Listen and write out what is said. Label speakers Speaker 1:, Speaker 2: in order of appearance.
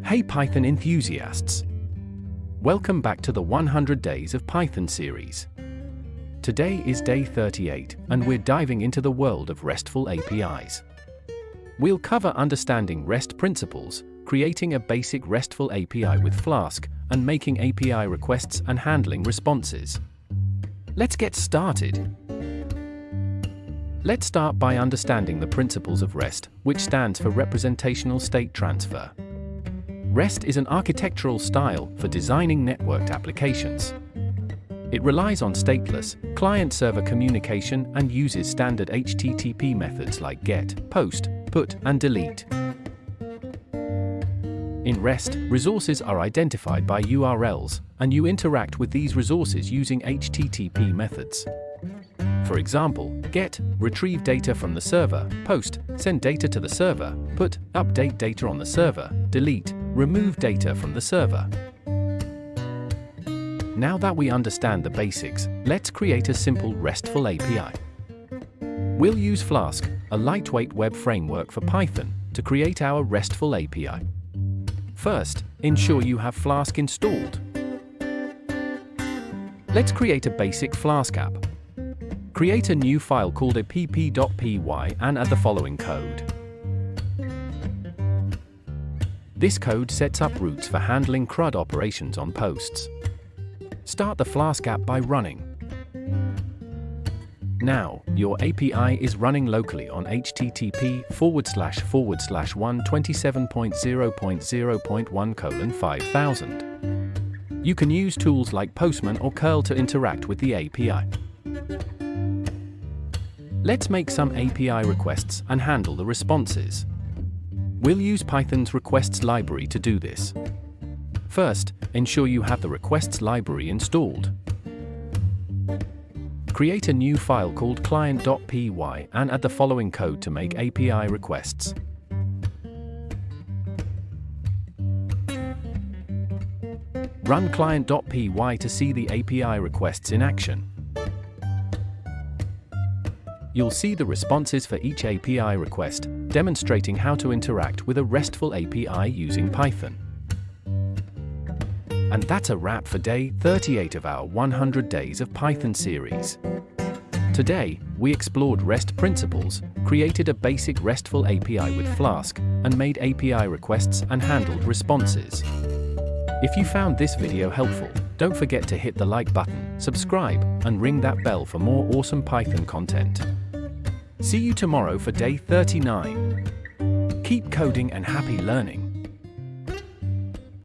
Speaker 1: Hey Python enthusiasts! Welcome back to the 100 Days of Python series. Today is day 38, and we're diving into the world of RESTful APIs. We'll cover understanding REST principles, creating a basic RESTful API with Flask, and making API requests and handling responses. Let's get started. Let's start by understanding the principles of REST, which stands for Representational State Transfer. REST is an architectural style for designing networked applications. It relies on stateless, client-server communication and uses standard HTTP methods like GET, POST, PUT, and DELETE. In REST, resources are identified by URLs, and you interact with these resources using HTTP methods. For example, GET, retrieve data from the server, POST, send data to the server, PUT, update data on the server, DELETE, remove data from the server. Now that we understand the basics, let's create a simple RESTful API. We'll use Flask, a lightweight web framework for Python, to create our RESTful API. First, ensure you have Flask installed. Let's create a basic Flask app. Create a new file called app.py and add the following code. This code sets up routes for handling CRUD operations on posts. Start the Flask app by running. Now, your API is running locally on http://127.0.0.1:5000. You can use tools like Postman or curl to interact with the API. Let's make some API requests and handle the responses. We'll use Python's requests library to do this. First, ensure you have the requests library installed. Create a new file called client.py and add the following code to make API requests. Run client.py to see the API requests in action. You'll see the responses for each API request, demonstrating how to interact with a RESTful API using Python. And that's a wrap for day 38 of our 100 Days of Python series. Today, we explored REST principles, created a basic RESTful API with Flask, and made API requests and handled responses. If you found this video helpful, don't forget to hit the like button, subscribe, and ring that bell for more awesome Python content. See you tomorrow for day 39. Keep coding and happy learning.